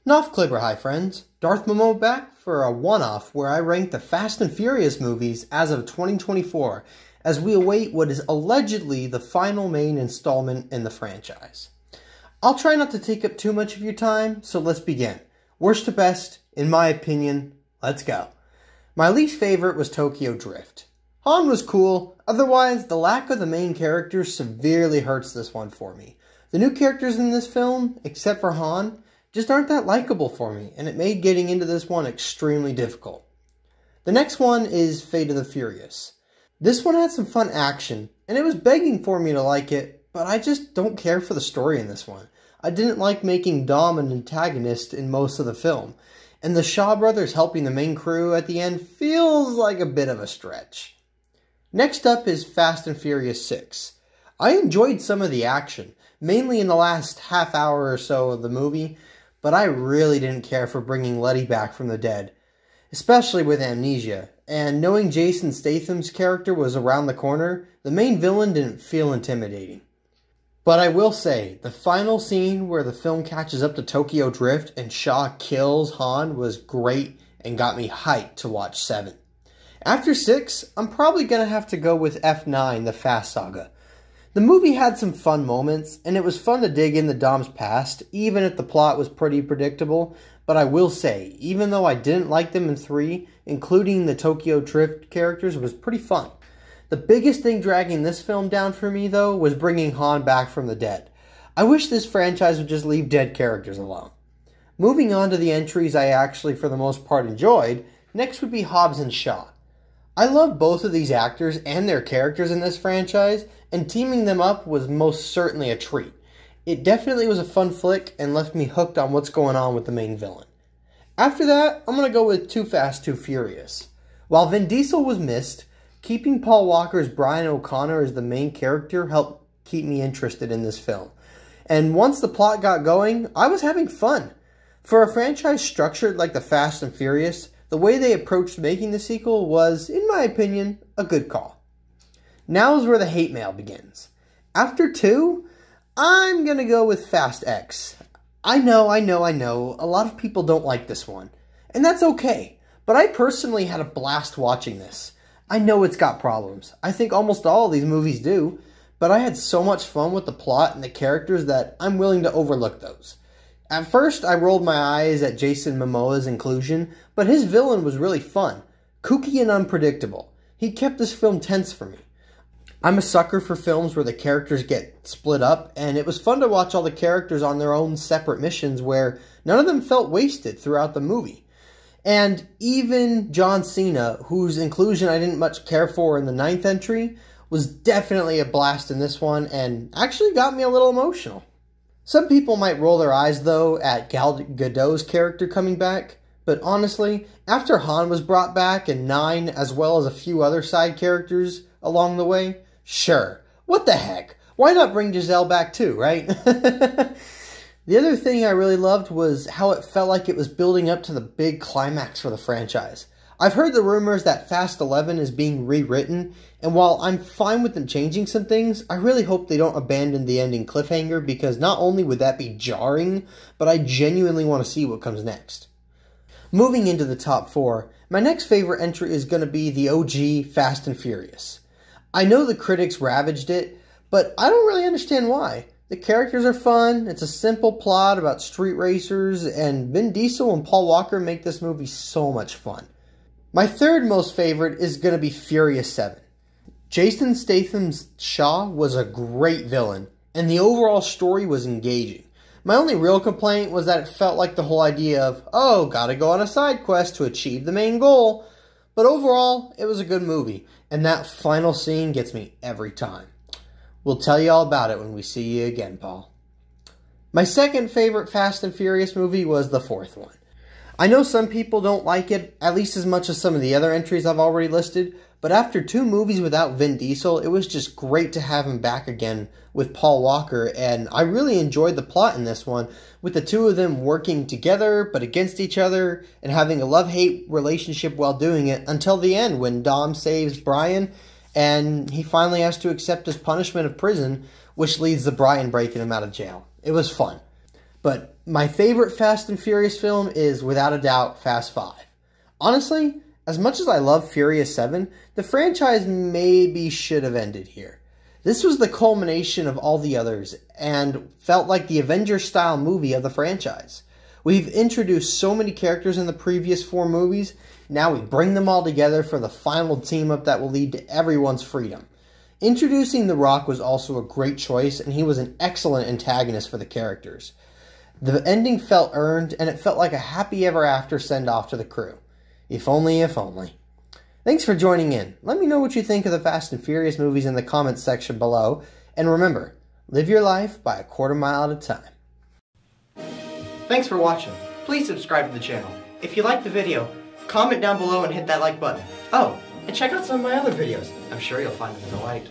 Nof Klibber, hi friends. Darth Momo back for a one-off where I rank the Fast and Furious movies as of 2024 as we await what is allegedly the final main installment in the franchise. I'll try not to take up too much of your time, so let's begin. Worst to best, in my opinion, let's go. My least favorite was Tokyo Drift. Han was cool, otherwise the lack of the main characters severely hurts this one for me. The new characters in this film, except for Han, just aren't that likable for me, and it made getting into this one extremely difficult. The next one is Fate of the Furious. This one had some fun action, and it was begging for me to like it, but I just don't care for the story in this one. I didn't like making Dom an antagonist in most of the film, and the Shaw brothers helping the main crew at the end feels like a bit of a stretch. Next up is Fast and Furious 6. I enjoyed some of the action, mainly in the last half hour or so of the movie, but I really didn't care for bringing Letty back from the dead, especially with amnesia, and knowing Jason Statham's character was around the corner, the main villain didn't feel intimidating. But I will say, the final scene where the film catches up to Tokyo Drift and Shaw kills Han was great and got me hyped to watch 7. After 6, I'm probably going to have to go with F9, The Fast Saga. The movie had some fun moments, and it was fun to dig into Dom's past, even if the plot was pretty predictable, but I will say, even though I didn't like them in 3, including the Tokyo Drift characters was pretty fun. The biggest thing dragging this film down for me, though, was bringing Han back from the dead. I wish this franchise would just leave dead characters alone. Moving on to the entries I actually, for the most part, enjoyed, next would be Hobbs and Shaw. I love both of these actors and their characters in this franchise, and teaming them up was most certainly a treat. It definitely was a fun flick and left me hooked on what's going on with the main villain. After that, I'm going to go with Too Fast, Too Furious. While Vin Diesel was missed, keeping Paul Walker's Brian O'Connor as the main character helped keep me interested in this film. And once the plot got going, I was having fun. For a franchise structured like the Fast and Furious, the way they approached making the sequel was, in my opinion, a good call. Now is where the hate mail begins. After 2, I'm going to go with Fast X. I know, a lot of people don't like this one. And that's okay, but I personally had a blast watching this. I know it's got problems. I think almost all of these movies do, but I had so much fun with the plot and the characters that I'm willing to overlook those. At first, I rolled my eyes at Jason Momoa's inclusion, but his villain was really fun, kooky and unpredictable. He kept this film tense for me. I'm a sucker for films where the characters get split up, and it was fun to watch all the characters on their own separate missions where none of them felt wasted throughout the movie. And even John Cena, whose inclusion I didn't much care for in the 9th entry, was definitely a blast in this one and actually got me a little emotional. Some people might roll their eyes, though, at Gal Gadot's character coming back, but honestly, after Han was brought back and 9, as well as a few other side characters along the way, sure, what the heck? Why not bring Giselle back too, right? The other thing I really loved was how it felt like it was building up to the big climax for the franchise. I've heard the rumors that Fast 11 is being rewritten, and while I'm fine with them changing some things, I really hope they don't abandon the ending cliffhanger because not only would that be jarring, but I genuinely want to see what comes next. Moving into the top 4, my next favorite entry is going to be the OG Fast and Furious. I know the critics ravaged it, but I don't really understand why. The characters are fun, it's a simple plot about street racers, and Vin Diesel and Paul Walker make this movie so much fun. My third most favorite is going to be Furious 7. Jason Statham's Shaw was a great villain, and the overall story was engaging. My only real complaint was that it felt like the whole idea of, oh, gotta go on a side quest to achieve the main goal. But overall, it was a good movie, and that final scene gets me every time. We'll tell you all about it when we see you again, Paul. My second favorite Fast and Furious movie was the 4th one. I know some people don't like it, at least as much as some of the other entries I've already listed, but after 2 movies without Vin Diesel, it was just great to have him back again with Paul Walker, and I really enjoyed the plot in this one, with the two of them working together but against each other, and having a love-hate relationship while doing it, until the end when Dom saves Brian, and he finally has to accept his punishment of prison, which leads to Brian breaking him out of jail. It was fun. But my favorite Fast and Furious film is, without a doubt, Fast 5. Honestly, as much as I love Furious 7, the franchise maybe should have ended here. This was the culmination of all the others, and felt like the Avengers-style movie of the franchise. We've introduced so many characters in the previous 4 movies, now we bring them all together for the final team-up that will lead to everyone's freedom. Introducing The Rock was also a great choice, and he was an excellent antagonist for the characters. The ending felt earned, and it felt like a happy ever after send-off to the crew. If only, if only. Thanks for joining in. Let me know what you think of the Fast and Furious movies in the comments section below. And remember, live your life by a quarter mile at a time. Thanks for watching. Please subscribe to the channel. If you liked the video, comment down below and hit that like button. Oh, and check out some of my other videos. I'm sure you'll find them delight.